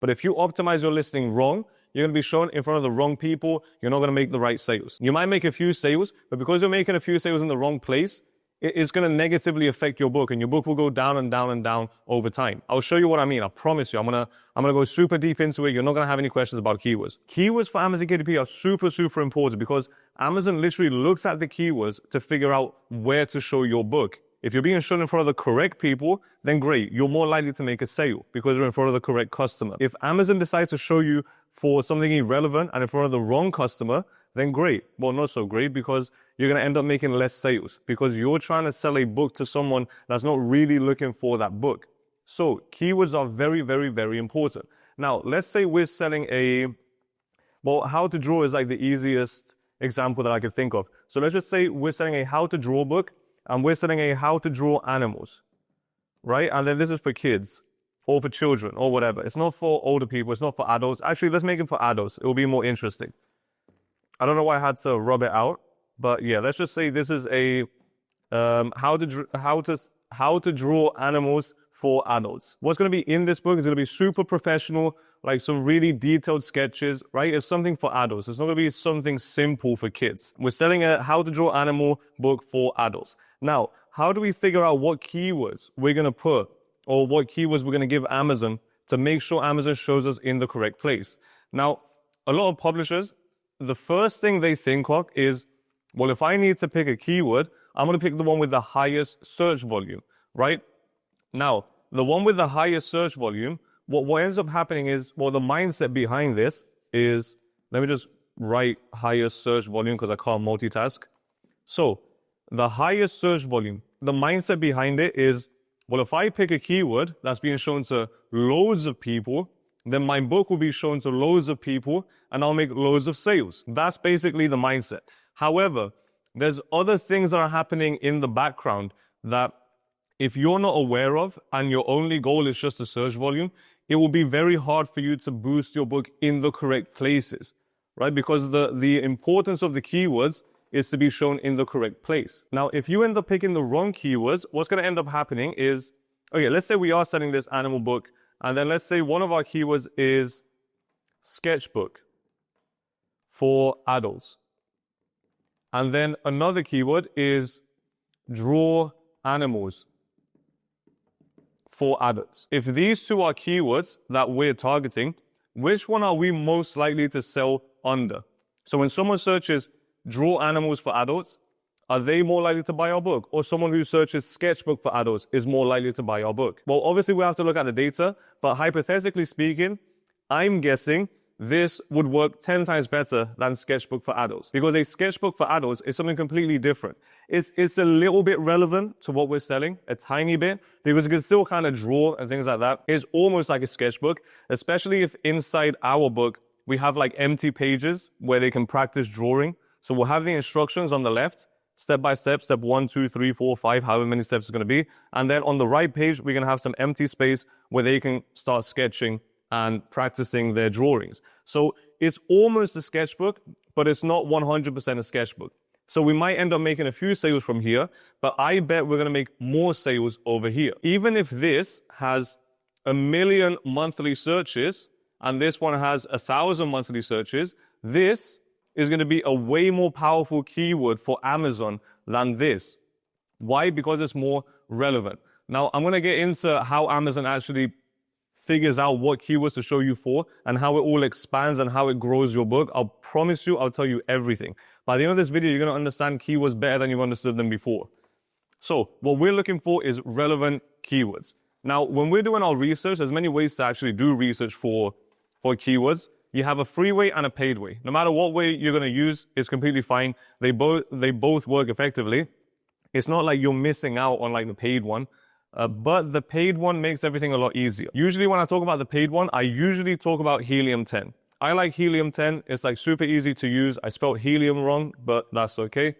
But if you optimize your listing wrong, you're going to be shown in front of the wrong people. You're not going to make the right sales. You might make a few sales, but because you're making a few sales in the wrong place, it's going to negatively affect your book, and your book will go down and down and down over time. I'll show you what I mean. I promise you. I'm gonna go super deep into it. You're not going to have any questions about keywords. Keywords for Amazon KDP are super, super important because Amazon literally looks at the keywords to figure out where to show your book. If you're being shown in front of the correct people, then great. You're more likely to make a sale because you're in front of the correct customer. If Amazon decides to show you for something irrelevant and in front of the wrong customer, then great. Well, not so great because you're going to end up making less sales because you're trying to sell a book to someone that's not really looking for that book. So keywords are very, very, very important. Now, let's say we're selling how to draw is like the easiest example that I could think of. So let's just say we're selling a how to draw book and we're selling a how to draw animals, right? And then this is for kids or for children or whatever. It's not for older people. It's not for adults. Actually, let's make it for adults. It will be more interesting. I don't know why I had to rub it out, but yeah, let's just say this is a how to draw animals for adults. What's going to be in this book is going to be super professional, like some really detailed sketches, right? It's something for adults. It's not going to be something simple for kids. We're selling a how to draw animal book for adults. Now, how do we figure out what keywords we're going to put or what keywords we're going to give Amazon to make sure Amazon shows us in the correct place? Now, a lot of publishers, the first thing they think of is, well, if I need to pick a keyword, I'm going to pick the one with the highest search volume, right? Now, the one with the highest search volume, what ends up happening is, well, the mindset behind this is, let me just write highest search volume because I can't multitask. So the highest search volume, the mindset behind it is, well, if I pick a keyword that's being shown to loads of people, then my book will be shown to loads of people and I'll make loads of sales. That's basically the mindset. However, there's other things that are happening in the background that if you're not aware of and your only goal is just the search volume, it will be very hard for you to boost your book in the correct places, right? Because the importance of the keywords is to be shown in the correct place. Now, if you end up picking the wrong keywords, what's going to end up happening is, okay, let's say we are selling this animal book, and then let's say one of our keywords is sketchbook for adults. And then another keyword is draw animals for adults. If these two are keywords that we're targeting, which one are we most likely to sell under? So when someone searches draw animals for adults, are they more likely to buy our book? Or someone who searches sketchbook for adults is more likely to buy our book? Well, obviously we have to look at the data, but hypothetically speaking, I'm guessing this would work 10 times better than sketchbook for adults, because a sketchbook for adults is something completely different. It's a little bit relevant to what we're selling, a tiny bit, because you can still kind of draw and things like that. It's almost like a sketchbook, especially if inside our book, we have like empty pages where they can practice drawing. So we'll have the instructions on the left, step by step, step 1, 2, 3, 4, 5, however many steps it's going to be. And then on the right page, we're going to have some empty space where they can start sketching and practicing their drawings. So it's almost a sketchbook, but it's not 100% a sketchbook. So we might end up making a few sales from here, but I bet we're going to make more sales over here. Even if this has 1 million monthly searches and this one has 1,000 monthly searches, this is going to be a way more powerful keyword for Amazon than this. Why? Because it's more relevant. Now, I'm going to get into how Amazon actually figures out what keywords to show you for and how it all expands and how it grows your book. I'll promise you, I'll tell you everything. By the end of this video, you're going to understand keywords better than you've understood them before. So what we're looking for is relevant keywords. Now, when we're doing our research, there's many ways to actually do research for keywords. You have a free way and a paid way. No matter what way you're going to use, it's completely fine. They both work effectively. It's not like you're missing out on like the paid one. But the paid one makes everything a lot easier. Usually when I talk about the paid one, I usually talk about Helium 10. I like Helium 10. It's like super easy to use. I spelled helium wrong, but that's okay.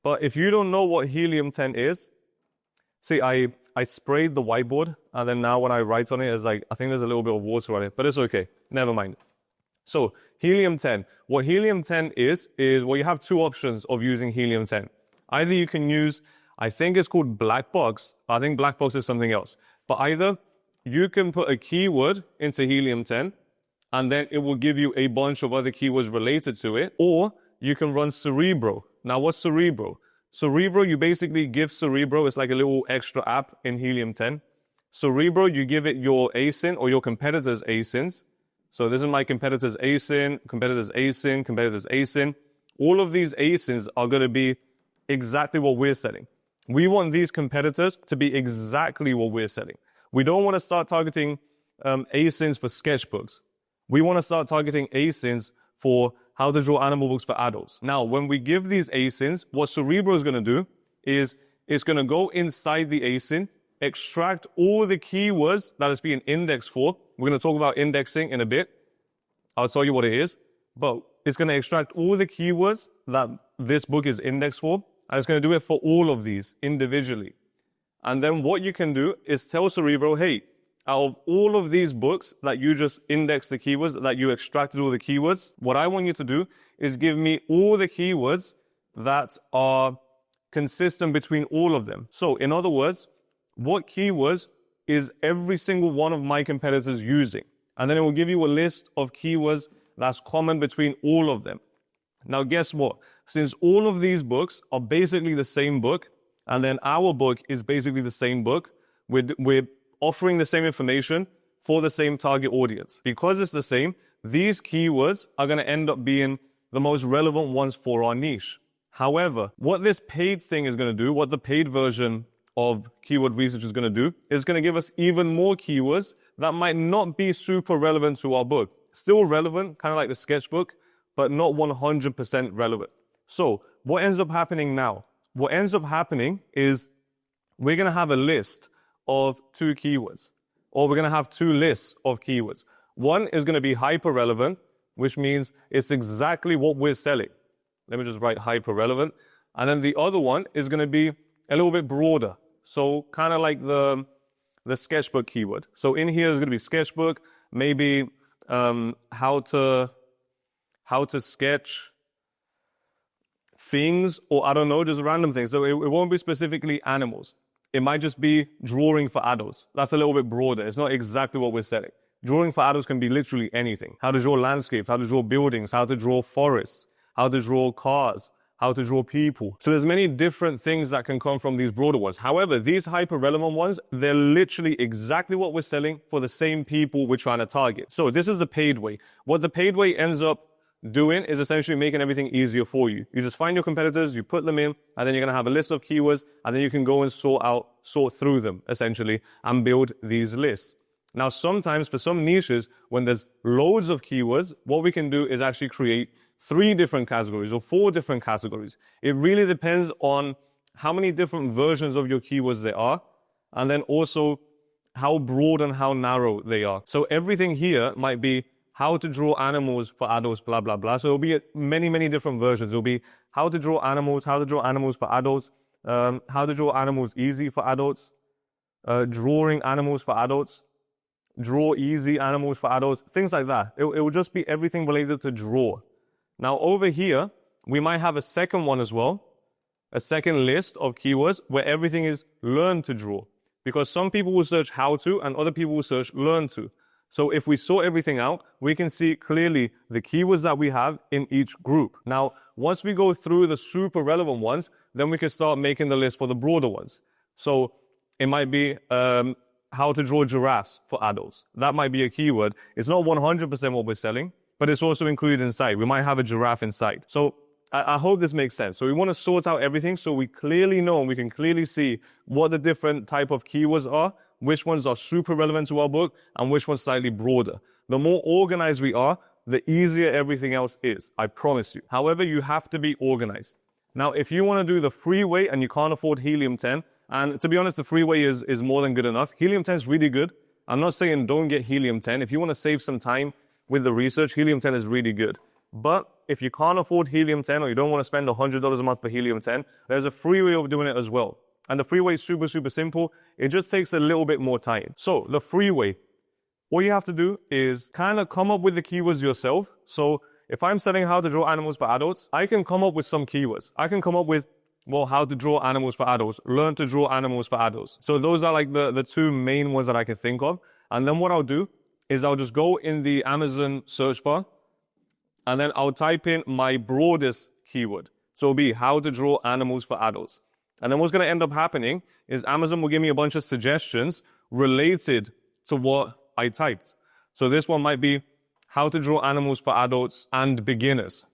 But if you don't know what Helium 10 is, see, I sprayed the whiteboard, and then now when I write on it, it's like, I think there's a little bit of water on it, but it's okay. Never mind. So Helium 10. What Helium 10 is well, you have two options of using Helium 10. Either you can use, I think it's called Black Box. I think Black Box is something else. But either you can put a keyword into helium-10 and then it will give you a bunch of other keywords related to it. Or you can run Cerebro. Now, what's Cerebro? Cerebro, you basically give Cerebro, it's like a little extra app in helium-10. Cerebro, you give it your ASIN or your competitor's ASINs. So this is my competitor's ASIN, competitor's ASIN, competitor's ASIN. All of these ASINs are going to be exactly what we're selling. We want these competitors to be exactly what we're selling. We don't want to start targeting ASINs for sketchbooks. We want to start targeting ASINs for how to draw animal books for adults. Now, when we give these ASINs, what Cerebro is going to do is it's going to go inside the ASIN, extract all the keywords that it's being indexed for. We're going to talk about indexing in a bit. I'll tell you what it is. But it's going to extract all the keywords that this book is indexed for, and it's going to do it for all of these individually. And then what you can do is tell Cerebro, hey, out of all of these books that you just indexed the keywords, that you extracted all the keywords, what I want you to do is give me all the keywords that are consistent between all of them. So in other words, what keywords is every single one of my competitors using? And then it will give you a list of keywords that's common between all of them. Now, guess what? Since all of these books are basically the same book, and then our book is basically the same book, we're offering the same information for the same target audience. Because it's the same, these keywords are going to end up being the most relevant ones for our niche. However, what this paid thing is going to do, what the paid version of keyword research is going to do, is going to give us even more keywords that might not be super relevant to our book. Still relevant, kind of like the sketchbook, but not 100% relevant. So what ends up happening now? What ends up happening is we're going to have a list of 2 keywords, or we're going to have 2 lists of keywords. One is going to be hyper relevant, which means it's exactly what we're selling. Let me just write hyper relevant. And then the other one is going to be a little bit broader. So kind of like the sketchbook keyword. So in here is going to be sketchbook, maybe how to sketch things, or I don't know, just random things. So it won't be specifically animals. It might just be drawing for adults. That's a little bit broader. It's not exactly what we're selling. Drawing for adults can be literally anything. How to draw landscapes, how to draw buildings, how to draw forests, how to draw cars, how to draw people. So there's many different things that can come from these broader ones. However, these hyper relevant ones, they're literally exactly what we're selling for the same people we're trying to target. So this is the paid way. What the paid way ends up doing is essentially making everything easier for you. You just find your competitors, you put them in, and then you're going to have a list of keywords, and then you can go and sort through them essentially and build these lists. Now, sometimes for some niches, when there's loads of keywords, what we can do is actually create 3 different categories or 4 different categories. It really depends on how many different versions of your keywords there are, and then also how broad and how narrow they are. So everything here might be how to draw animals for adults, blah, blah, blah. So it'll be many, many different versions. It'll be how to draw animals for adults, how to draw animals easy for adults, drawing animals for adults, draw easy animals for adults, things like that. It will just be everything related to draw. Now over here, we might have a second one as well, a second list of keywords where everything is learn to draw. Because some people will search how to and other people will search learn to. So if we sort everything out, we can see clearly the keywords that we have in each group. Now, once we go through the super relevant ones, then we can start making the list for the broader ones. So it might be how to draw giraffes for adults. That might be a keyword. It's not 100% what we're selling, but it's also included inside. We might have a giraffe inside. So I hope this makes sense. So we want to sort out everything so we clearly know and we can clearly see what the different type of keywords are, which ones are super relevant to our book, and which ones slightly broader. The more organized we are, the easier everything else is, I promise you. However, you have to be organized. Now, if you want to do the free way and you can't afford Helium-10, and to be honest, the free way is more than good enough. Helium-10 is really good. I'm not saying don't get Helium-10. If you want to save some time with the research, Helium-10 is really good. But if you can't afford Helium-10 or you don't want to spend $100 a month for Helium-10, there's a free way of doing it as well. And the free way is super, super simple. It just takes a little bit more time. So the free way, all you have to do is kind of come up with the keywords yourself. So if I'm studying how to draw animals for adults, I can come up with some keywords. I can come up with well, how to draw animals for adults, learn to draw animals for adults. So those are like the two main ones that I can think of. And then what I'll do is I'll just go in the Amazon search bar and then I'll type in my broadest keyword. So it'll be how to draw animals for adults. And then what's going to end up happening is Amazon will give me a bunch of suggestions related to what I typed. So this one might be how to draw animals for adults and beginners.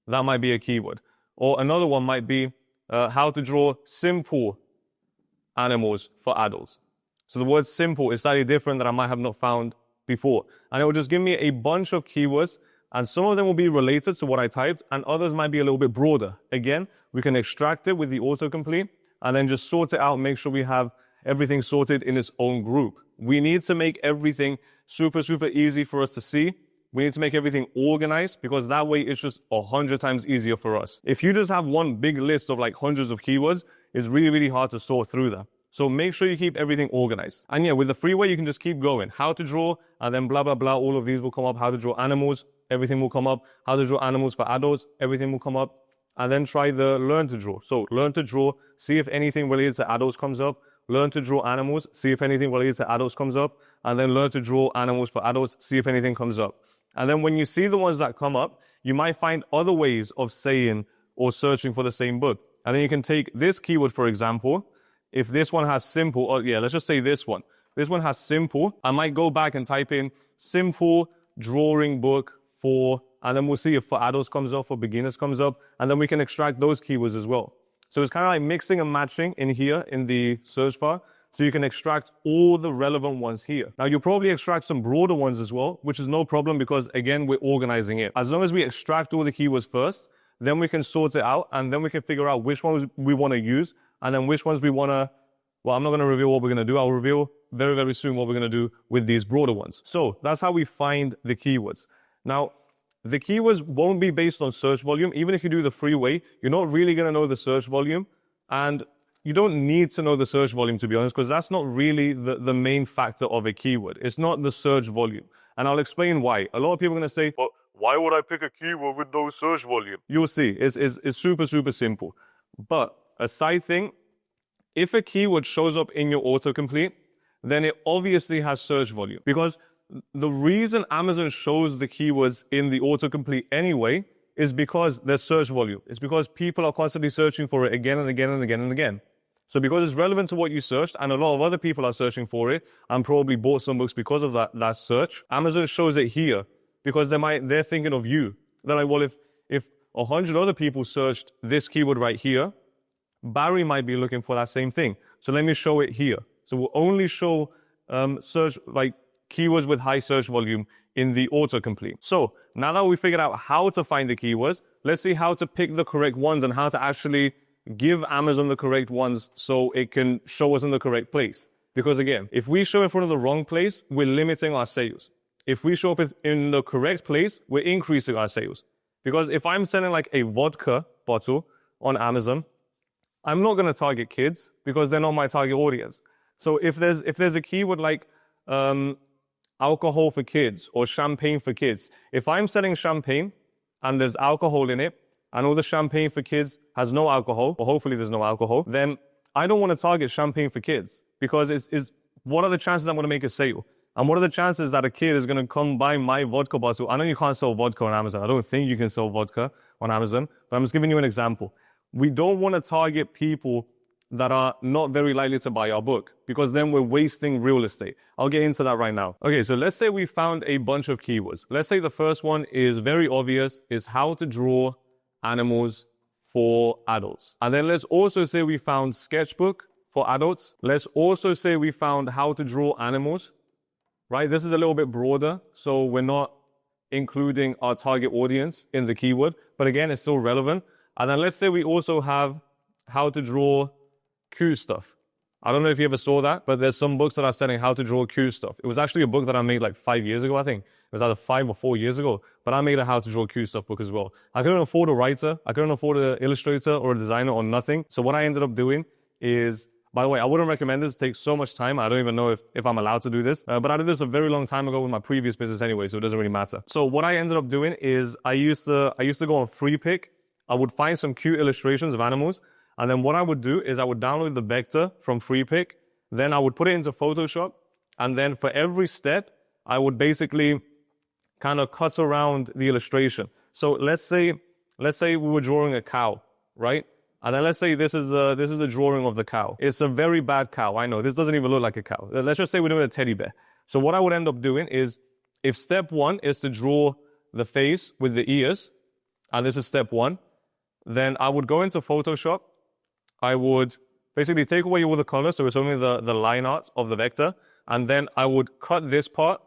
That might be a keyword. Or another one might be how to draw simple animals for adults. So the word simple is slightly different that I might have not found before. And it will just give me a bunch of keywords, and some of them will be related to what I typed, and others might be a little bit broader. Again, we can extract it with the autocomplete and then just sort it out, make sure we have everything sorted in its own group. We need to make everything super, super easy for us to see. We need to make everything organized, because that way it's just 100 times easier for us. If you just have one big list of like hundreds of keywords, it's really, really hard to sort through that. So make sure you keep everything organized. And yeah, with the freeway, you can just keep going. How to draw, and then blah, blah, blah. All of these will come up. How to draw animals, everything will come up. How to draw animals for adults, everything will come up. And then try the learn to draw. So learn to draw, see if anything related to adults comes up. Learn to draw animals, see if anything related to adults comes up. And then learn to draw animals for adults, see if anything comes up. And then when you see the ones that come up, you might find other ways of saying or searching for the same book. And then you can take this keyword, for example. If this one has simple, or yeah, let's just say this one. This one has simple. I might go back and type in simple drawing book for, and then we'll see if for adults comes up, for beginners comes up, and then we can extract those keywords as well. So it's kind of like mixing and matching in here in the search bar. So you can extract all the relevant ones here. Now you'll probably extract some broader ones as well, which is no problem, because again, we're organizing it. As long as we extract all the keywords first, then we can sort it out, and then we can figure out which ones we want to use, and then which ones we want to, well, I'm not going to reveal what we're going to do. I'll reveal very, very soon what we're going to do with these broader ones. So that's how we find the keywords. Now, the keywords won't be based on search volume. Even if you do the freeway, you're not really going to know the search volume, and you don't need to know the search volume, to be honest, because that's not really the main factor of a keyword. It's not the search volume. And I'll explain why. A lot of people are going to say, but why would I pick a keyword with no search volume? You'll see. It's super, super simple. But a side thing, if a keyword shows up in your autocomplete, then it obviously has search volume. Because the reason Amazon shows the keywords in the autocomplete anyway is because there's search volume. It's because people are constantly searching for it again and again and again and again. So because it's relevant to what you searched, and a lot of other people are searching for it, and probably bought some books because of that search, Amazon shows it here because they're thinking of you. They're like, well, if 100 other people searched this keyword right here, Barry might be looking for that same thing. So let me show it here. So we'll only show search like keywords with high search volume in the autocomplete. So now that we figured out how to find the keywords, let's see how to pick the correct ones and how to actually give Amazon the correct ones so it can show us in the correct place. Because again, if we show in front of the wrong place, we're limiting our sales. If we show up in the correct place, we're increasing our sales. Because if I'm selling like a vodka bottle on Amazon, I'm not going to target kids because they're not my target audience. So if there's a keyword like alcohol for kids or champagne for kids, if I'm selling champagne and there's alcohol in it, and all the champagne for kids has no alcohol, or hopefully there's no alcohol, then I don't want to target champagne for kids, because it's what are the chances I'm going to make a sale? And what are the chances that a kid is going to come buy my vodka bottle? I know you can't sell vodka on Amazon. I don't think you can sell vodka on Amazon, but I'm just giving you an example. We don't want to target people that are not very likely to buy our book, because then we're wasting real estate. I'll get into that right now. Okay, so let's say we found a bunch of keywords. Let's say the first one is very obvious, is how to draw animals for adults. And then let's also say we found sketchbook for adults. Let's also say we found how to draw animals, right? This is a little bit broader, so we're not including our target audience in the keyword, but again, it's still relevant. And then let's say we also have how to draw cute stuff. I don't know if you ever saw that, but there's some books that are selling how to draw cute stuff. It was actually a book that I made like 5 years ago, I think. It was either 5 or 4 years ago, but I made a how to draw cute stuff book as well. I couldn't afford a writer, I couldn't afford an illustrator or a designer or nothing. So what I ended up doing is, by the way, I wouldn't recommend this. It takes so much time. I don't even know if I'm allowed to do this, but I did this a very long time ago with my previous business anyway, so it doesn't really matter. So what I ended up doing is I used to go on free pick. I would find some cute illustrations of animals, And then what I would do is I would download the vector from FreePick. Then I would put it into Photoshop. And then for every step, I would basically kind of cut around the illustration. So let's say we were drawing a cow, right? And then let's say this is a drawing of the cow. It's a very bad cow. I know this doesn't even look like a cow. Let's just say we're doing a teddy bear. So what I would end up doing is, if step 1 is to draw the face with the ears, and this is step 1, then I would go into Photoshop. I would basically take away all the color, so it's only the line art of the vector, and then I would cut this part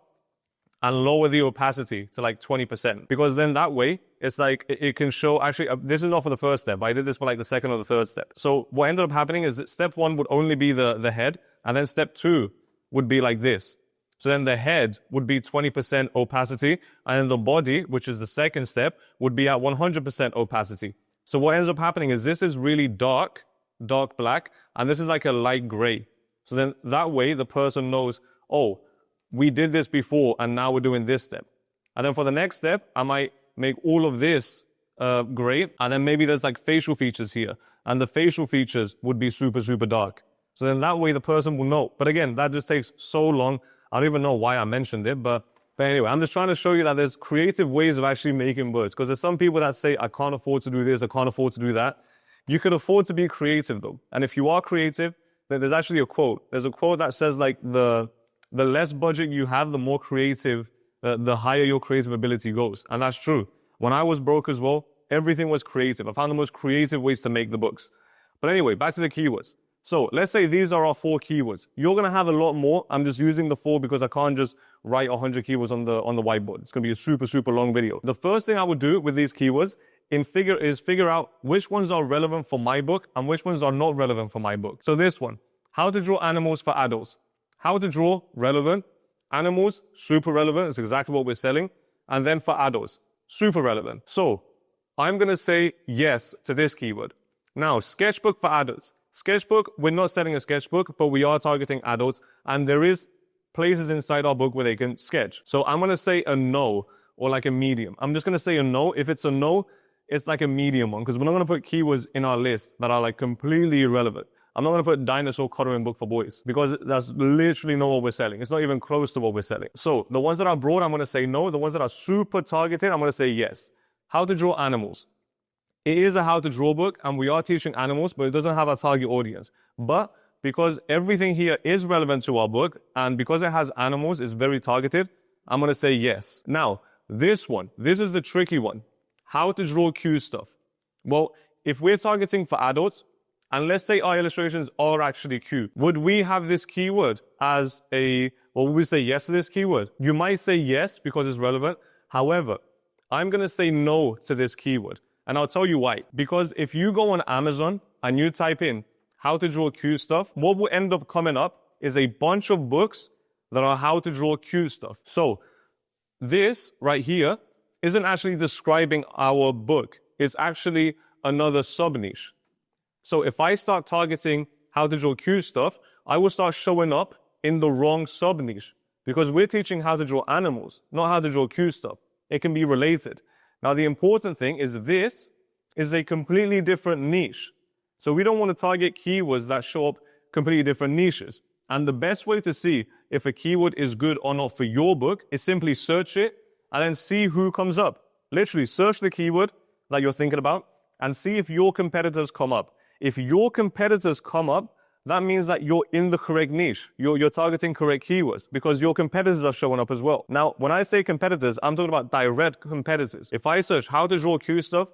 and lower the opacity to like 20%, because then that way it's like it can show. Actually, this is not for the first step. I did this for like the second or the third step. So what ended up happening is that step 1 would only be the head, and then step 2 would be like this. So then the head would be 20% opacity, and then the body, which is the second step, would be at 100% opacity. So what ends up happening is this is really dark black, and this is like a light gray. So then that way the person knows, oh, we did this before and now we're doing this step. And then for the next step, I might make all of this gray, and then maybe there's like facial features here, and the facial features would be super, super dark. So then that way the person will know. But again, that just takes so long. I don't even know why I mentioned it, but anyway, I'm just trying to show you that there's creative ways of actually making words, because there's some people that say, I can't afford to do this, I can't afford to do that. You could afford to be creative though. And if you are creative, then there's actually a quote. There's a quote that says like the less budget you have, the more creative, the higher your creative ability goes. And that's true. When I was broke as well, everything was creative. I found the most creative ways to make the books. But anyway, back to the keywords. So let's say these are our 4 keywords. You're going to have a lot more. I'm just using the 4 because I can't just write 100 keywords on the whiteboard. It's going to be a super, super long video. The first thing I would do with these keywords is figure out which ones are relevant for my book and which ones are not relevant for my book. So this one, how to draw animals for adults. How to draw relevant. Animals, super relevant. It's exactly what we're selling. And then for adults, super relevant. So I'm going to say yes to this keyword. Now, sketchbook for adults. Sketchbook, we're not selling a sketchbook, but we are targeting adults, and there is places inside our book where they can sketch. So I'm going to say a no, or like a medium. I'm just going to say a no. If it's a no, it's like a medium one, because we're not going to put keywords in our list that are like completely irrelevant. I'm not going to put dinosaur coloring book for boys, because that's literally not what we're selling. It's not even close to what we're selling. So the ones that are broad, I'm going to say no. The ones that are super targeted, I'm going to say yes. How to draw animals. It is a how to draw book, and we are teaching animals, but it doesn't have a target audience. But because everything here is relevant to our book, and because it has animals, it's very targeted, I'm going to say yes. Now, this is the tricky one. How to draw cute stuff. Well, if we're targeting for adults, and let's say our illustrations are actually cute, would we have this keyword as would we say yes to this keyword? You might say yes because it's relevant. However, I'm going to say no to this keyword. And I'll tell you why. Because if you go on Amazon and you type in how to draw cute stuff, what will end up coming up is a bunch of books that are how to draw cute stuff. So this right here isn't actually describing our book. It's actually another sub-niche. So if I start targeting how to draw cute stuff, I will start showing up in the wrong sub-niche, because we're teaching how to draw animals, not how to draw cute stuff. It can be related. Now, the important thing is this is a completely different niche. So we don't want to target keywords that show up completely different niches. And the best way to see if a keyword is good or not for your book is simply search it and then see who comes up. Literally search the keyword that you're thinking about and see if your competitors come up. If your competitors come up, that means that you're in the correct niche. You're targeting correct keywords because your competitors are showing up as well. Now, when I say competitors, I'm talking about direct competitors. If I search how to draw cute stuff,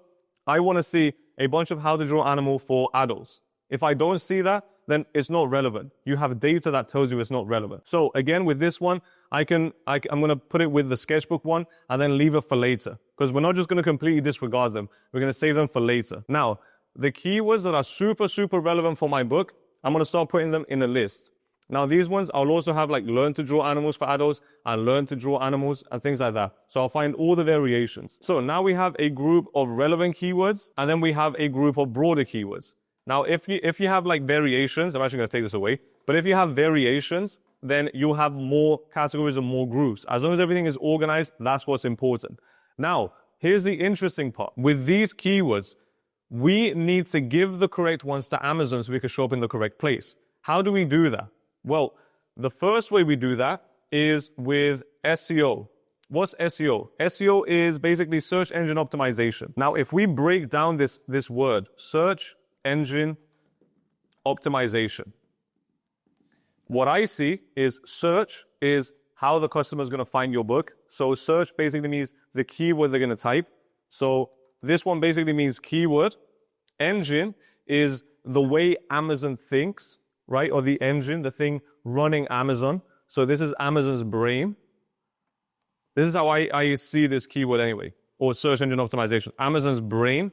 I want to see a bunch of how to draw animal for adults. If I don't see that, then it's not relevant. You have data that tells you it's not relevant. So again, with this one, I'm going to put it with the sketchbook one and then leave it for later, because we're not just going to completely disregard them. We're going to save them for later. Now, the keywords that are super, super relevant for my book, I'm going to start putting them in a list. Now, these ones, I'll also have like learn to draw animals for adults and learn to draw animals and things like that. So I'll find all the variations. So now we have a group of relevant keywords, and then we have a group of broader keywords. Now, if you have like variations, I'm actually going to take this away, but if you have variations, then you'll have more categories and more groups. As long as everything is organized, that's what's important. Now, here's the interesting part. With these keywords, we need to give the correct ones to Amazon so we can show up in the correct place. How do we do that? Well, the first way we do that is with SEO. What's SEO? SEO is basically search engine optimization. Now, if we break down this word, search engine optimization, what I see is search is how the customer is going to find your book. So search basically means the keyword they're going to type. So this one basically means keyword. Engine is the way Amazon thinks, right? Or the engine, the thing running Amazon. So this is Amazon's brain. This is how I see this keyword anyway, or search engine optimization. Amazon's brain.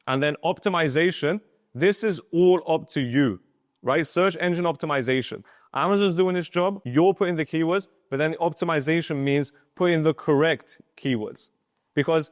And then optimization, this is all up to you, right? Search engine optimization. Amazon's doing this job, you're putting the keywords, but then optimization means putting the correct keywords. Because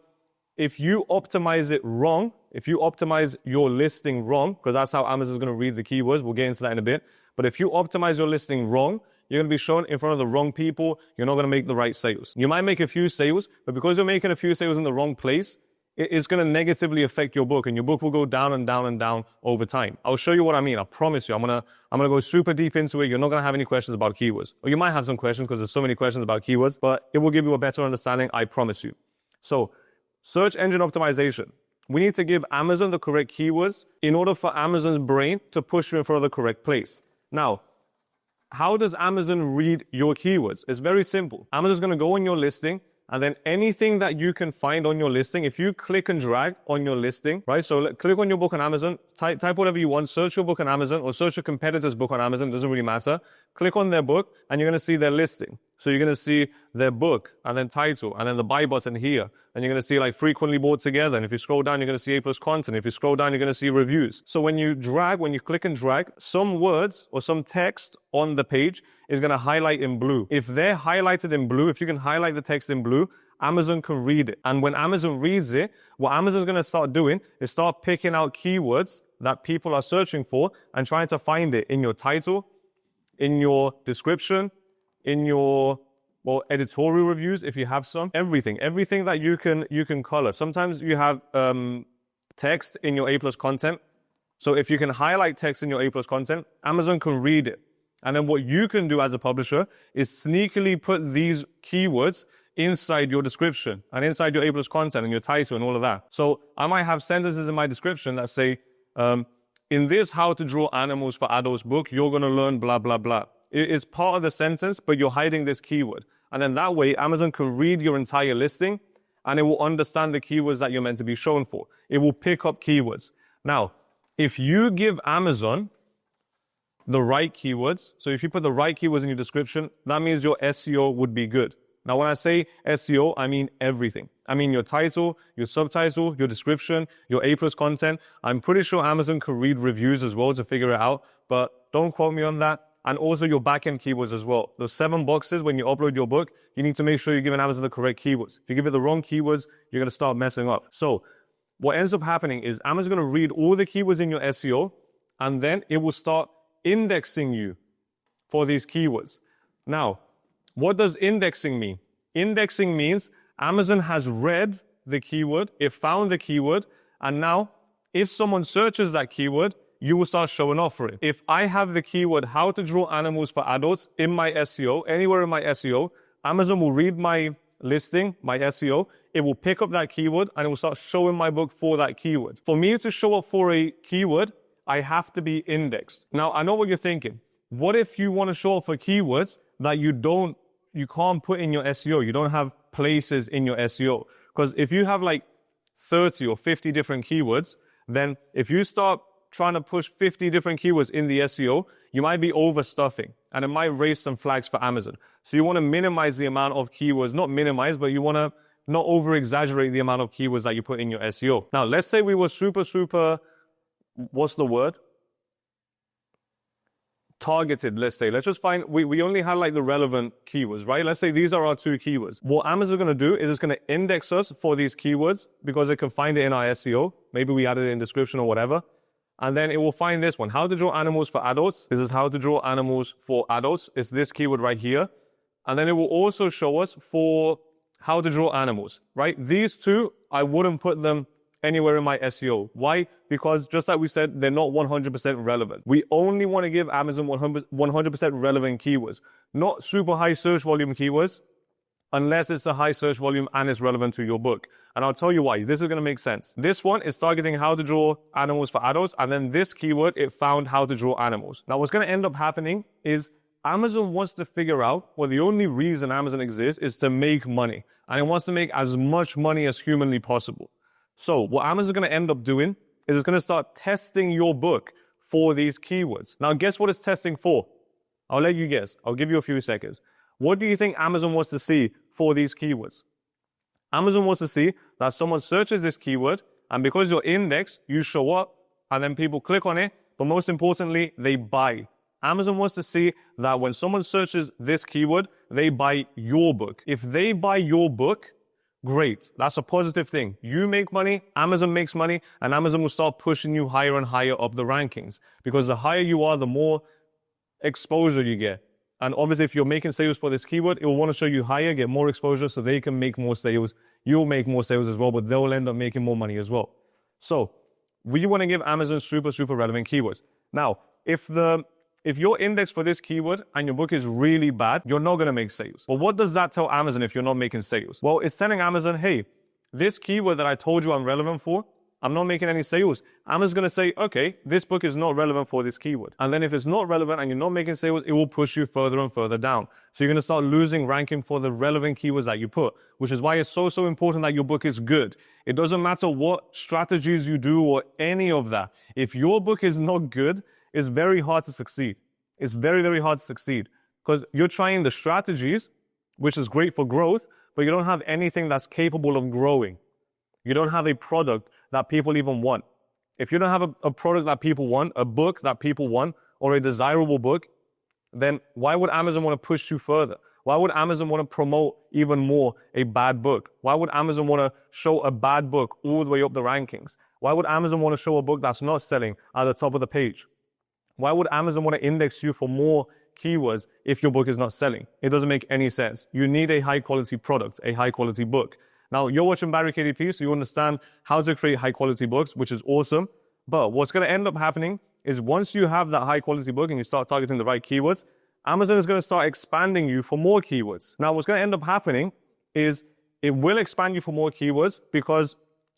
if you optimize it wrong, if you optimize your listing wrong, because that's how Amazon's going to read the keywords, we'll get into that in a bit. But if you optimize your listing wrong, you're going to be shown in front of the wrong people. You're not going to make the right sales. You might make a few sales, but because you're making a few sales in the wrong place, it's going to negatively affect your book, and your book will go down and down and down over time. I'll show you what I mean. I promise you. I'm gonna go super deep into it. You're not going to have any questions about keywords. Or you might have some questions because there's so many questions about keywords, but it will give you a better understanding. I promise you. So search engine optimization. We need to give Amazon the correct keywords in order for Amazon's brain to push you in front of the correct place. Now, how does Amazon read your keywords? It's very simple. Amazon's going to go on your listing, and then anything that you can find on your listing, if you click and drag on your listing, right? So click on your book on Amazon, type whatever you want, search your book on Amazon or search your competitor's book on Amazon, doesn't really matter. Click on their book and you're going to see their listing. So you're going to see their book and then title and then the buy button here. And you're going to see like frequently bought together. And if you scroll down, you're going to see A+ content. If you scroll down, you're going to see reviews. So when you click and drag, some words or some text on the page is going to highlight in blue. If they're highlighted in blue, if you can highlight the text in blue, Amazon can read it. And when Amazon reads it, what Amazon's going to start doing is start picking out keywords that people are searching for and trying to find it in your title, in your description, in your editorial reviews, if you have some, everything that you can color. Sometimes you have text in your A+ content. So if you can highlight text in your A+ content, Amazon can read it. And then what you can do as a publisher is sneakily put these keywords inside your description and inside your A+ content and your title and all of that. So I might have sentences in my description that say, in this How to Draw Animals for Adults book, you're going to learn blah, blah, blah. It is part of the sentence, but you're hiding this keyword. And then that way, Amazon can read your entire listing and it will understand the keywords that you're meant to be shown for. It will pick up keywords. Now, if you give Amazon the right keywords, so if you put the right keywords in your description, that means your SEO would be good. Now, when I say SEO, I mean everything. I mean your title, your subtitle, your description, your A+ content. I'm pretty sure Amazon can read reviews as well to figure it out, but don't quote me on that. And also your backend keywords as well. Those 7 boxes, when you upload your book, you need to make sure you're giving Amazon the correct keywords. If you give it the wrong keywords, you're going to start messing up. So what ends up happening is Amazon's going to read all the keywords in your SEO, and then it will start indexing you for these keywords. Now, what does indexing mean? Indexing means Amazon has read the keyword, it found the keyword, and now if someone searches that keyword, you will start showing off for it. If I have the keyword how to draw animals for adults in my SEO, anywhere in my SEO, Amazon will read my listing, my SEO, it will pick up that keyword and it will start showing my book for that keyword. For me to show up for a keyword, I have to be indexed. Now, I know what you're thinking. What if you want to show up for keywords that you can't put in your SEO? You don't have places in your SEO. Because if you have like 30 or 50 different keywords, then if you start trying to push 50 different keywords in the SEO, you might be overstuffing and it might raise some flags for Amazon. So you want to minimize the amount of keywords, not minimize, but you want to not over exaggerate the amount of keywords that you put in your SEO. Now, let's say we were super, what's the word? Targeted, let's say. Let's just find, we only had like the relevant keywords, right? Let's say these are our 2 keywords. What Amazon's going to do is it's going to index us for these keywords because it can find it in our SEO. Maybe we added it in description or whatever. And then it will find this one, how to draw animals for adults. This is how to draw animals for adults. It's this keyword right here. And then it will also show us for how to draw animals, right? These 2, I wouldn't put them anywhere in my SEO. Why? Because just like we said, they're not 100% relevant. We only want to give Amazon 100% relevant keywords, not super high search volume keywords, unless it's a high search volume and it's relevant to your book. And I'll tell you why. This is going to make sense. This one is targeting how to draw animals for adults. And then this keyword, it found how to draw animals. Now, what's going to end up happening is Amazon wants to figure out, well, the only reason Amazon exists is to make money. And it wants to make as much money as humanly possible. So what Amazon is going to end up doing is it's going to start testing your book for these keywords. Now, guess what it's testing for? I'll let you guess. I'll give you a few seconds. What do you think Amazon wants to see for these keywords? Amazon wants to see that someone searches this keyword, and because you're indexed, you show up, and then people click on it, but most importantly, they buy. Amazon wants to see that when someone searches this keyword, they buy your book. If they buy your book, great. That's a positive thing. You make money, Amazon makes money, and Amazon will start pushing you higher and higher up the rankings. Because the higher you are, the more exposure you get. And obviously, if you're making sales for this keyword, it will want to show you higher, get more exposure so they can make more sales. You'll make more sales as well, but they'll end up making more money as well. So we want to give Amazon super, super relevant keywords. Now, if you're indexed for this keyword and your book is really bad, you're not going to make sales. But what does that tell Amazon if you're not making sales? Well, it's telling Amazon, hey, this keyword that I told you I'm relevant for, I'm not making any sales. Amazon's going to say, okay, this book is not relevant for this keyword. And then if it's not relevant and you're not making sales, it will push you further and further down. So you're going to start losing ranking for the relevant keywords that you put, which is why it's so, so important that your book is good. It doesn't matter what strategies you do or any of that. If your book is not good, it's very hard to succeed. It's very, very hard to succeed because you're trying the strategies, which is great for growth, but you don't have anything that's capable of growing. You don't have a product that people even want. If you don't have a product that people want, a book that people want, or a desirable book, then why would Amazon want to push you further? Why would Amazon want to promote even more a bad book? Why would Amazon want to show a bad book all the way up the rankings? Why would Amazon want to show a book that's not selling at the top of the page? Why would Amazon want to index you for more keywords if your book is not selling? It doesn't make any sense. You need a high quality product, a high quality book. Now, you're watching Barry KDP, so you understand how to create high quality books, which is awesome. But what's going to end up happening is once you have that high quality book and you start targeting the right keywords, Amazon is going to start expanding you for more keywords. Now, what's going to end up happening is it will expand you for more keywords because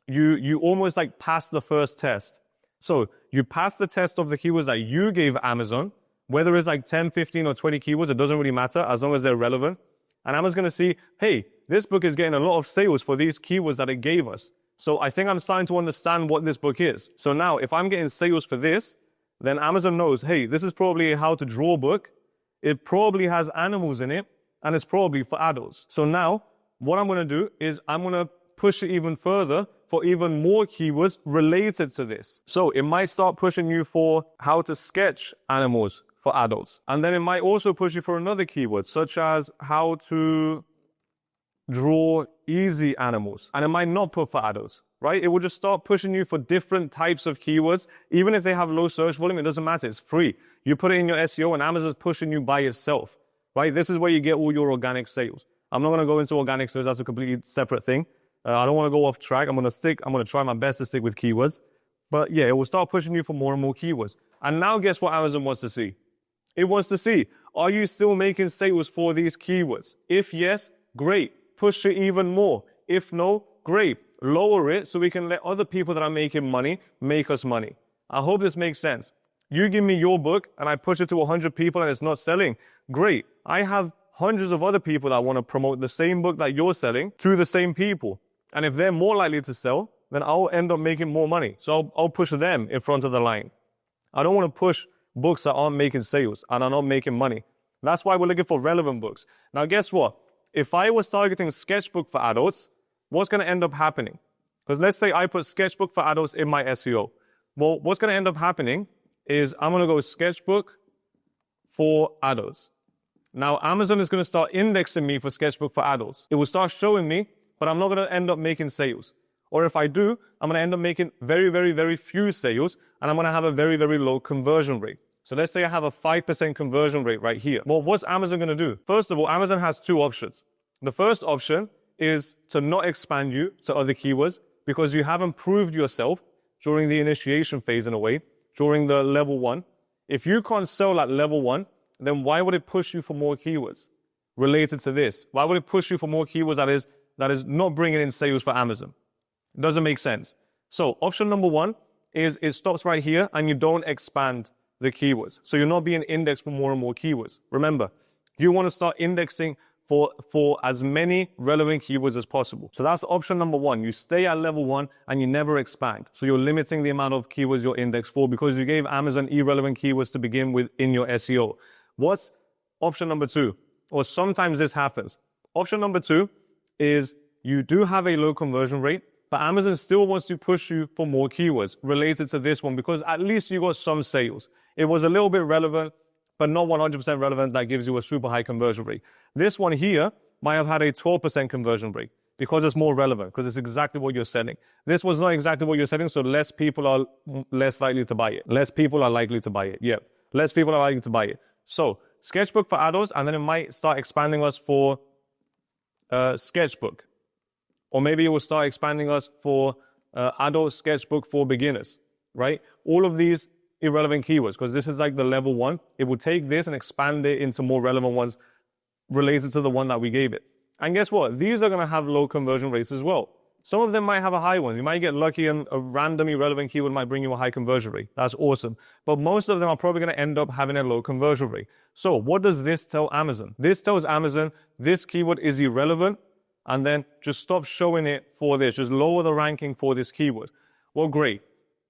you almost like pass the first test. So you pass the test of the keywords that you gave Amazon, whether it's like 10, 15, or 20 keywords, it doesn't really matter as long as they're relevant. And Amazon's going to see, hey, this book is getting a lot of sales for these keywords that it gave us. So I think I'm starting to understand what this book is. So now if I'm getting sales for this, then Amazon knows, hey, this is probably a how to draw book. It probably has animals in it and it's probably for adults. So now what I'm going to do is I'm going to push it even further for even more keywords related to this. So it might start pushing you for how to sketch animals for adults. And then it might also push you for another keyword, such as how to draw easy animals. And it might not put for adults, right? It will just start pushing you for different types of keywords. Even if they have low search volume, it doesn't matter. It's free. You put it in your SEO and Amazon's pushing you by itself, right? This is where you get all your organic sales. I'm not going to go into organic sales. That's a completely separate thing. I don't want to go off track. I'm going to try my best to stick with keywords. But yeah, it will start pushing you for more and more keywords. And now guess what Amazon wants to see? It wants to see, are you still making sales for these keywords? If yes, great. Push it even more. If no, great. Lower it so we can let other people that are making money make us money. I hope this makes sense. You give me your book and I push it to 100 people and it's not selling. Great. I have hundreds of other people that want to promote the same book that you're selling to the same people. And if they're more likely to sell, then I'll end up making more money. So I'll push them in front of the line. I don't want to push books that aren't making sales and are not making money. That's why we're looking for relevant books. Now, guess what? If I was targeting sketchbook for adults, what's going to end up happening? Because let's say I put sketchbook for adults in my SEO. Well, what's going to end up happening is I'm going to go sketchbook for adults. Now, Amazon is going to start indexing me for sketchbook for adults. It will start showing me, but I'm not going to end up making sales. Or if I do, I'm going to end up making very, very, very few sales, and I'm going to have a very, very low conversion rate. So let's say I have a 5% conversion rate right here. Well, what's Amazon going to do? First of all, Amazon has two options. The first option is to not expand you to other keywords, because you haven't proved yourself during the initiation phase in a way, during the level 1. If you can't sell at level 1, then why would it push you for more keywords related to this? Why would it push you for more keywords that is not bringing in sales for Amazon? It doesn't make sense. So option number 1 is it stops right here and you don't expand the keywords. So you're not being indexed for more and more keywords. Remember, you want to start indexing for as many relevant keywords as possible. So that's option number 1. You stay at level 1 and you never expand. So you're limiting the amount of keywords you're indexed for because you gave Amazon irrelevant keywords to begin with in your SEO. What's option number 2? Or sometimes this happens. Option number 2 is you do have a low conversion rate, but Amazon still wants to push you for more keywords related to this one because at least you got some sales. It was a little bit relevant, but not 100% relevant. That gives you a super high conversion rate. This one here might have had a 12% conversion rate because it's more relevant, because it's exactly what you're selling. This was not exactly what you're selling, so less people are less likely to buy it. Less people are likely to buy it. Yeah, less people are likely to buy it. So sketchbook for adults, and then it might start expanding us for sketchbook. Or maybe it will start expanding us for adult sketchbook for beginners, right? All of these irrelevant keywords, because this is like the level 1. It will take this and expand it into more relevant ones related to the one that we gave it. And guess what? These are going to have low conversion rates as well. Some of them might have a high one. You might get lucky and a random irrelevant keyword might bring you a high conversion rate. That's awesome. But most of them are probably going to end up having a low conversion rate. So what does this tell Amazon? This tells Amazon this keyword is irrelevant, and then just stop showing it for this. Just lower the ranking for this keyword. Well, great.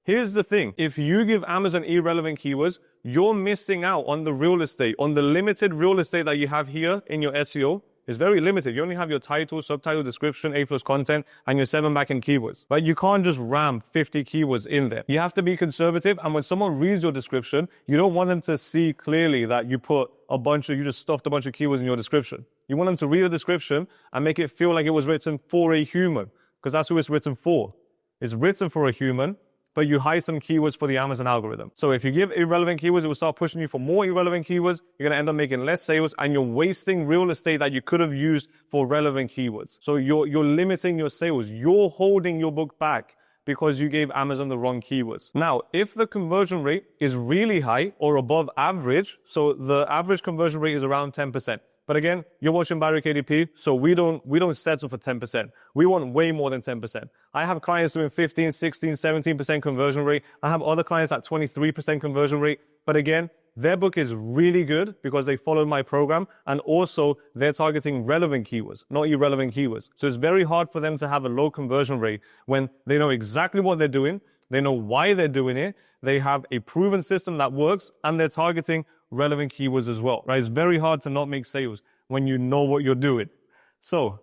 Here's the thing. If you give Amazon irrelevant keywords, you're missing out on the real estate, on the limited real estate that you have here in your SEO. It's very limited. You only have your title, subtitle, description, A+ content, and your 7 backend keywords. But you can't just ram 50 keywords in there. You have to be conservative. And when someone reads your description, you don't want them to see clearly that you just stuffed a bunch of keywords in your description. You want them to read the description and make it feel like it was written for a human, because that's who it's written for. It's written for a human, but you hide some keywords for the Amazon algorithm. So if you give irrelevant keywords, it will start pushing you for more irrelevant keywords. You're gonna end up making less sales, and you're wasting real estate that you could have used for relevant keywords. So you're limiting your sales. You're holding your book back because you gave Amazon the wrong keywords. Now, if the conversion rate is really high or above average, so the average conversion rate is around 10%. But again, you're watching barrykdp, so we don't settle for 10%. We want way more than 10%. I have clients doing 15, 16, 17% conversion rate. I have other clients at 23% conversion rate. But again, their book is really good because they followed my program, and also they're targeting relevant keywords, not irrelevant keywords. So it's very hard for them to have a low conversion rate when they know exactly what they're doing, they know why they're doing it, they have a proven system that works, and they're targeting relevant keywords as well, right? It's very hard to not make sales when you know what you're doing. So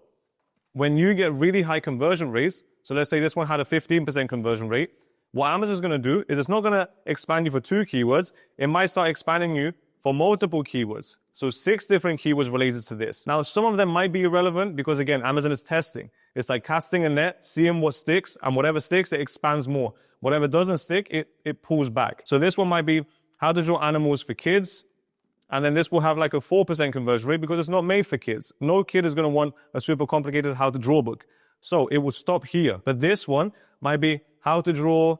when you get really high conversion rates, so let's say this one had a 15% conversion rate, what Amazon's going to do is it's not going to expand you for 2 keywords. It might start expanding you for multiple keywords. So 6 different keywords related to this. Now, some of them might be irrelevant because, again, Amazon is testing. It's like casting a net, seeing what sticks, and whatever sticks, it expands more. Whatever doesn't stick, it pulls back. So this one might be how to draw animals for kids. And then this will have like a 4% conversion rate because it's not made for kids. No kid is going to want a super complicated how to draw book. So it will stop here. But this one might be how to draw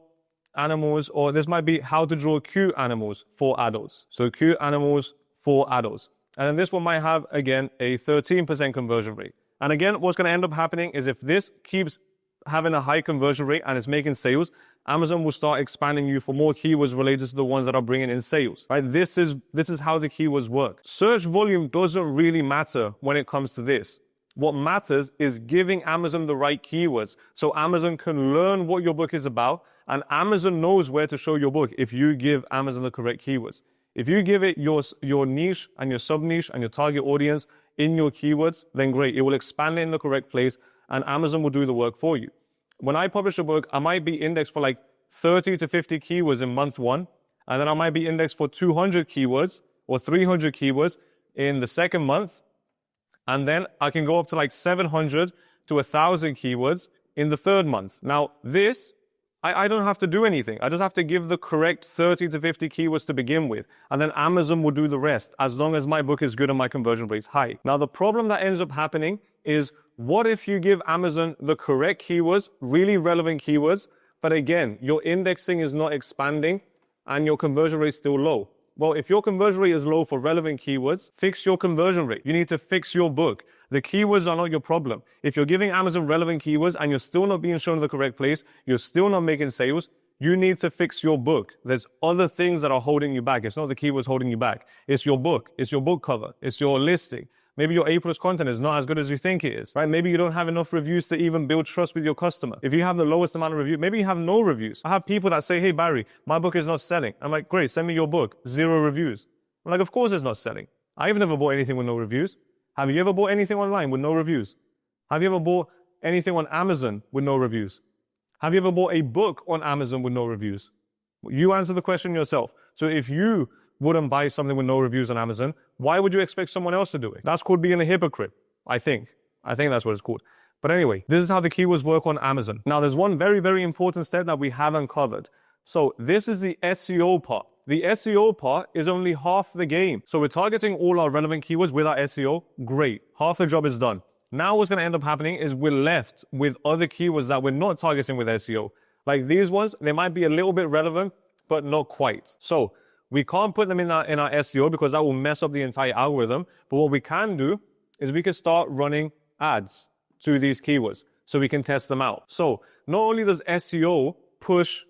animals, or this might be how to draw cute animals for adults. So cute animals for adults. And then this one might have, again, a 13% conversion rate. And again, what's going to end up happening is if this keeps having a high conversion rate and it's making sales, Amazon will start expanding you for more keywords related to the ones that are bringing in sales, right? This is how the keywords work. Search volume doesn't really matter when it comes to this. What matters is giving Amazon the right keywords so Amazon can learn what your book is about, and Amazon knows where to show your book if you give Amazon the correct keywords. If you give it your niche and your sub-niche and your target audience in your keywords, then great. It will expand it in the correct place, and Amazon will do the work for you. When I publish a book, I might be indexed for like 30 to 50 keywords in month 1, and then I might be indexed for 200 keywords or 300 keywords in the second month, and then I can go up to like 700 to 1,000 keywords in the third month. Now, this, I don't have to do anything. I just have to give the correct 30 to 50 keywords to begin with, and then Amazon will do the rest as long as my book is good and my conversion rate is high. Now, the problem that ends up happening is what if you give Amazon the correct keywords, really relevant keywords, but again, your indexing is not expanding and your conversion rate is still low? Well, if your conversion rate is low for relevant keywords, fix your conversion rate. You need to fix your book. The keywords are not your problem. If you're giving Amazon relevant keywords and you're still not being shown in the correct place, you're still not making sales, you need to fix your book. There's other things that are holding you back. It's not the keywords holding you back. It's your book. It's your book cover. It's your listing. Maybe your A+ content is not as good as you think it is, right? Maybe you don't have enough reviews to even build trust with your customer. If you have the lowest amount of reviews, maybe you have no reviews. I have people that say, hey, Barry, my book is not selling. I'm like, great, send me your book. 0 reviews. I'm like, of course it's not selling. I've never bought anything with no reviews. Have you ever bought anything online with no reviews? Have you ever bought anything on Amazon with no reviews? Have you ever bought a book on Amazon with no reviews? You answer the question yourself. So if you wouldn't buy something with no reviews on Amazon, why would you expect someone else to do it? That's called being a hypocrite, I think. I think that's what it's called. But anyway, this is how the keywords work on Amazon. Now, there's one very, very important step that we haven't covered. So this is the SEO part. The SEO part is only half the game. So we're targeting all our relevant keywords with our SEO. Great. Half the job is done. Now what's going to end up happening is we're left with other keywords that we're not targeting with SEO. Like these ones, they might be a little bit relevant, but not quite. So we can't put them in our SEO because that will mess up the entire algorithm. But what we can do is we can start running ads to these keywords so we can test them out. So not only does SEO push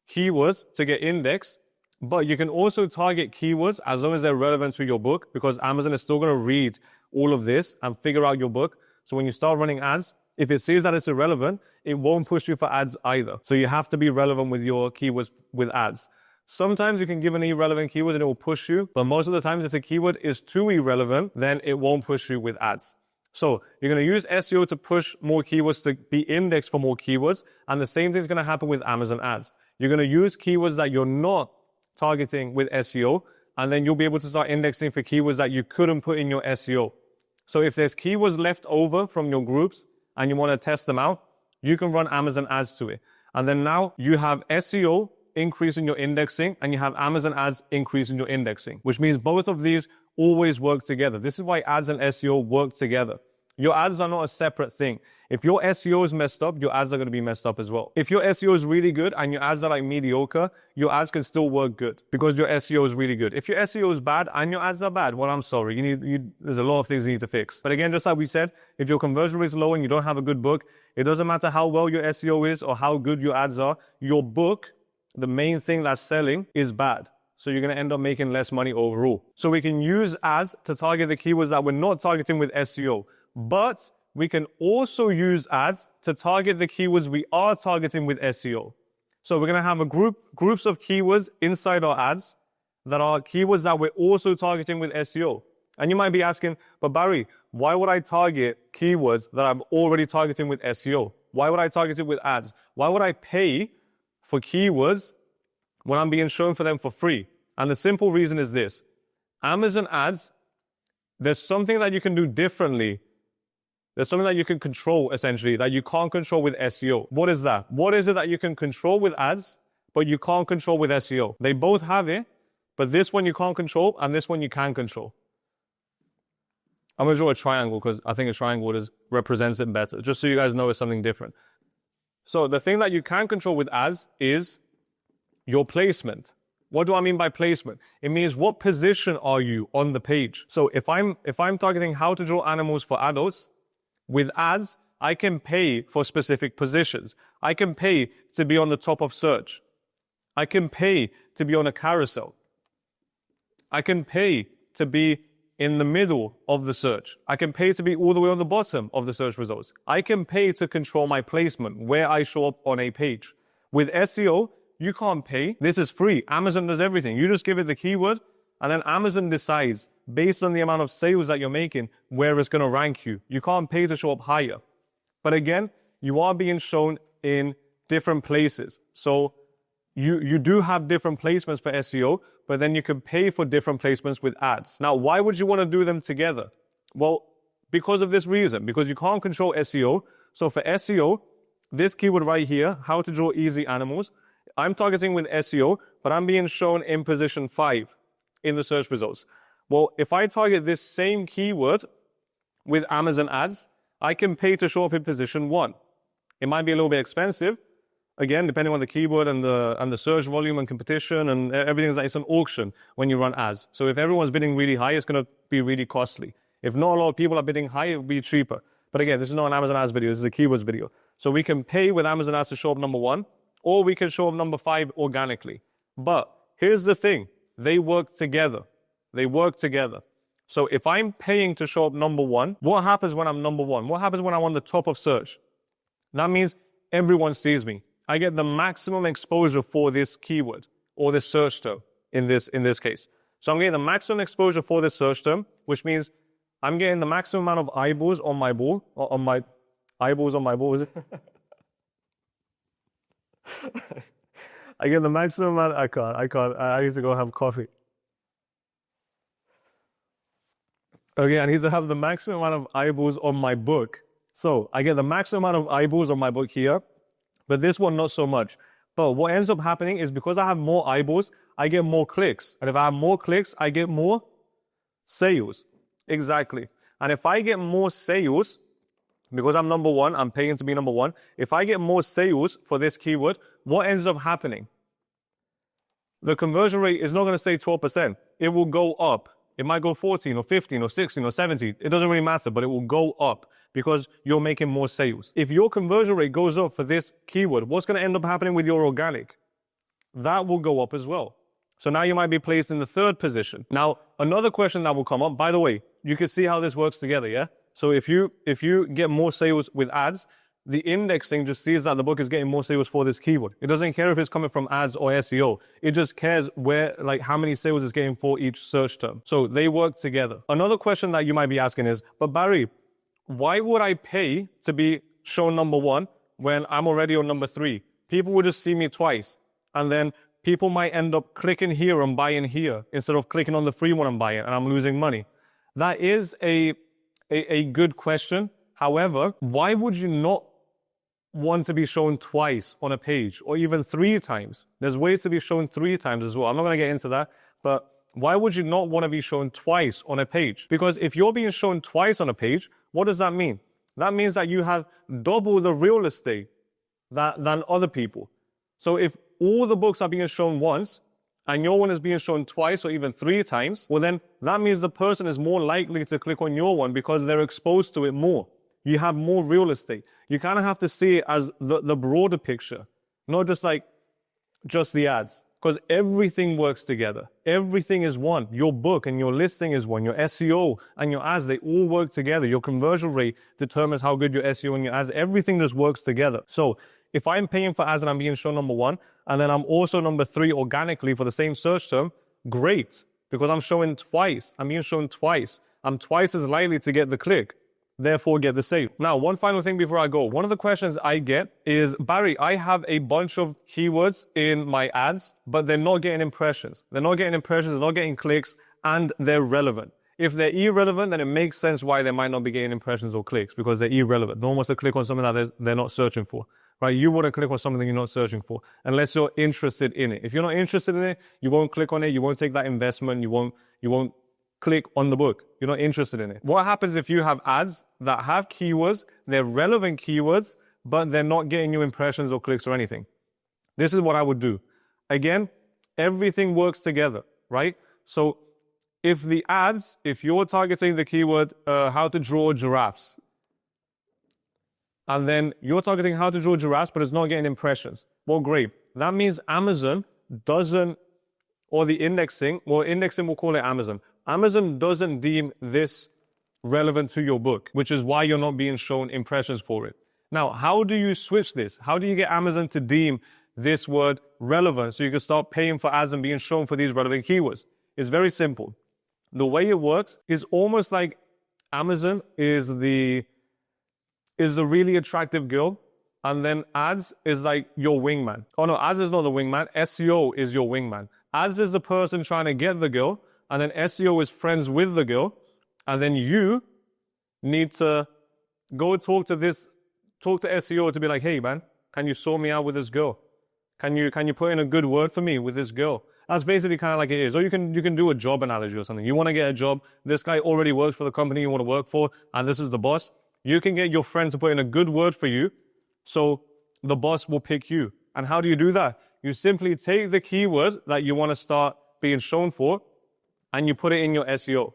keywords to get indexed, but you can also target keywords as long as they're relevant to your book, because Amazon is still going to read all of this and figure out your book. So when you start running ads, if it sees that it's irrelevant, it won't push you for ads either. So you have to be relevant with your keywords with ads. Sometimes you can give an irrelevant keyword and it will push you, but most of the times if the keyword is too irrelevant, then it won't push you with ads. So you're going to use SEO to push more keywords to be indexed for more keywords, and the same thing is going to happen with Amazon ads. You're going to use keywords that you're not targeting with SEO, and then you'll be able to start indexing for keywords that you couldn't put in your SEO. So if there's keywords left over from your groups and you want to test them out, you can run Amazon ads to it. And then now you have SEO increasing your indexing and you have Amazon ads increasing your indexing, which means both of these always work together. This is why ads and SEO work together. Your ads are not a separate thing. If your SEO is messed up, your ads are going to be messed up as well. If your SEO is really good and your ads are like mediocre, your ads can still work good because your SEO is really good. If your SEO is bad and your ads are bad, well, I'm sorry. There's a lot of things you need to fix. But again, just like we said, if your conversion rate is low and you don't have a good book, it doesn't matter how well your SEO is or how good your ads are. Your book, the main thing that's selling, is bad. So you're going to end up making less money overall. So we can use ads to target the keywords that we're not targeting with SEO. But we can also use ads to target the keywords we are targeting with SEO. So we're going to have groups of keywords inside our ads that are keywords that we're also targeting with SEO. And you might be asking, but Barry, why would I target keywords that I'm already targeting with SEO? Why would I target it with ads? Why would I pay for keywords when I'm being shown for them for free? And the simple reason is this. Amazon ads, there's something that you can do differently. There's something that you can control, essentially, that you can't control with SEO. What is that? What is it that you can control with ads, but you can't control with SEO? They both have it, but this one you can't control, and this one you can control. I'm going to draw a triangle because I think a triangle represents it better, just so you guys know it's something different. So the thing that you can control with ads is your placement. What do I mean by placement? It means what position are you on the page? So if I'm targeting how to draw animals for adults, with ads, I can pay for specific positions. I can pay to be on the top of search. I can pay to be on a carousel. I can pay to be in the middle of the search. I can pay to be all the way on the bottom of the search results. I can pay to control my placement, where I show up on a page. With SEO, you can't pay. This is free. Amazon does everything. You just give it the keyword, and then Amazon decides, based on the amount of sales that you're making, where it's going to rank you. You can't pay to show up higher. But again, you are being shown in different places. So you do have different placements for SEO, but then you can pay for different placements with ads. Now, why would you want to do them together? Well, because of this reason, because you can't control SEO. So for SEO, this keyword right here, how to draw easy animals, I'm targeting with SEO, but I'm being shown in position 5 in the search results. Well, if I target this same keyword with Amazon ads, I can pay to show up in position 1. It might be a little bit expensive, again, depending on the keyword and the search volume and competition and everything. It's an auction when you run ads. So if everyone's bidding really high, it's going to be really costly. If not a lot of people are bidding high, it will be cheaper. But again, this is not an Amazon ads video, this is a keywords video. So we can pay with Amazon ads to show up number 1, or we can show up number 5 organically. But here's the thing, they work together. They work together. So if I'm paying to show up number 1, what happens when I'm number 1? What happens when I'm on the top of search? That means everyone sees me. I get the maximum exposure for this keyword or this search term in this case. So I'm getting the maximum exposure for this search term, which means I'm getting the maximum amount of eyeballs on my ball, or on my eyeballs on my ball, is it? I get the maximum amount, I can't, I need to go have coffee. Okay, I need to have the maximum amount of eyeballs on my book. So I get the maximum amount of eyeballs on my book here, but this one not so much. But what ends up happening is because I have more eyeballs, I get more clicks. And if I have more clicks, I get more sales. Exactly. And if I get more sales, because I'm number 1, I'm paying to be number 1. If I get more sales for this keyword, what ends up happening? The conversion rate is not going to stay 12%. It will go up. It might go 14 or 15 or 16 or 17. It doesn't really matter, but it will go up because you're making more sales. If your conversion rate goes up for this keyword, what's going to end up happening with your organic? That will go up as well. So now you might be placed in the 3rd position. Now, another question that will come up, by the way, you can see how this works together, yeah? So if you get more sales with ads, the indexing just sees that the book is getting more sales for this keyword. It doesn't care if it's coming from ads or SEO. It just cares where, like, how many sales it's getting for each search term. So they work together. Another question that you might be asking is, but Barry, why would I pay to be shown number 1 when I'm already on number 3? People will just see me twice. And then people might end up clicking here and buying here instead of clicking on the free one and buying it, and I'm losing money. That is a good question. However, why would you not want to be shown twice on a page, or even 3 times? There's ways to be shown 3 times as well. I'm not going to get into that, but why would you not want to be shown twice on a page? Because if you're being shown twice on a page, what does that mean? That means that you have double the real estate than other people. So if all the books are being shown once, and your one is being shown twice or even 3 times, well then that means the person is more likely to click on your one because they're exposed to it more. You have more real estate. You kind of have to see it as the broader picture, not just the ads, because everything works together. Everything is one. Your book and your listing is one. Your SEO and your ads, they all work together. Your conversion rate determines how good your SEO and your ads, everything just works together. So if I'm paying for ads and I'm being shown number 1, and then I'm also number 3 organically for the same search term, great, because I'm showing twice. I'm being shown twice. I'm twice as likely to get the click, therefore get the sale. Now, one final thing before I go. One of the questions I get is, Barry, I have a bunch of keywords in my ads, but they're not getting impressions. They're not getting impressions, they're not getting clicks, and they're relevant. If they're irrelevant, then it makes sense why they might not be getting impressions or clicks, because they're irrelevant. No one wants to click on something that they're not searching for, right? You wouldn't click on something you're not searching for unless you're interested in it. If you're not interested in it, you won't click on it, you won't take that investment, you won't click on the book. You're not interested in it. What happens if you have ads that have keywords, they're relevant keywords, but they're not getting you impressions or clicks or anything? This is what I would do. Again, everything works together, right? So if the ads, if you're targeting the keyword, how to draw giraffes, and then you're targeting how to draw giraffes, but it's not getting impressions, well, great. That means Amazon doesn't, or the indexing, well, indexing will call it Amazon. Amazon doesn't deem this relevant to your book, which is why you're not being shown impressions for it. Now, how do you switch this? How do you get Amazon to deem this word relevant so you can start paying for ads and being shown for these relevant keywords? It's very simple. The way it works is almost like Amazon is the really attractive girl, and then ads is like your wingman. Oh no, ads is not the wingman. SEO is your wingman. Ads is the person trying to get the girl, and then SEO is friends with the girl, and then you need to go talk to SEO to be like, hey man, can you sort me out with this girl? Can you put in a good word for me with this girl? That's basically kind of like it is. Or you can do a job analogy or something. You want to get a job. This guy already works for the company you want to work for, and this is the boss. You can get your friends to put in a good word for you, so the boss will pick you. And how do you do that? You simply take the keyword that you want to start being shown for, and you put it in your SEO.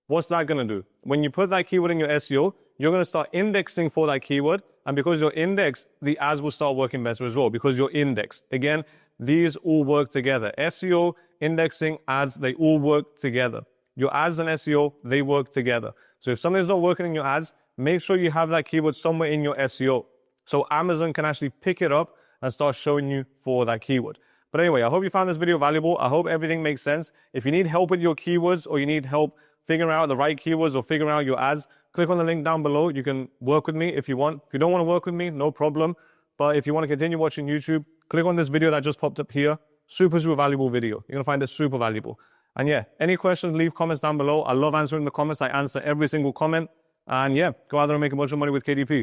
What's that going to do? When you put that keyword in your SEO, you're going to start indexing for that keyword. And because you're indexed, the ads will start working better as well because you're indexed. Again, these all work together. SEO, indexing, ads, they all work together. Your ads and SEO, they work together. So if something's not working in your ads, make sure you have that keyword somewhere in your SEO. So Amazon can actually pick it up and start showing you for that keyword. But anyway, I hope you found this video valuable. I hope everything makes sense. If you need help with your keywords or you need help figuring out the right keywords or figuring out your ads, click on the link down below. You can work with me if you want. If you don't want to work with me, no problem. But if you want to continue watching YouTube, click on this video that just popped up here. Super, super valuable video. You're going to find it super valuable. And yeah, any questions, leave comments down below. I love answering the comments. I answer every single comment. And yeah, go out there and make a bunch of money with KDP.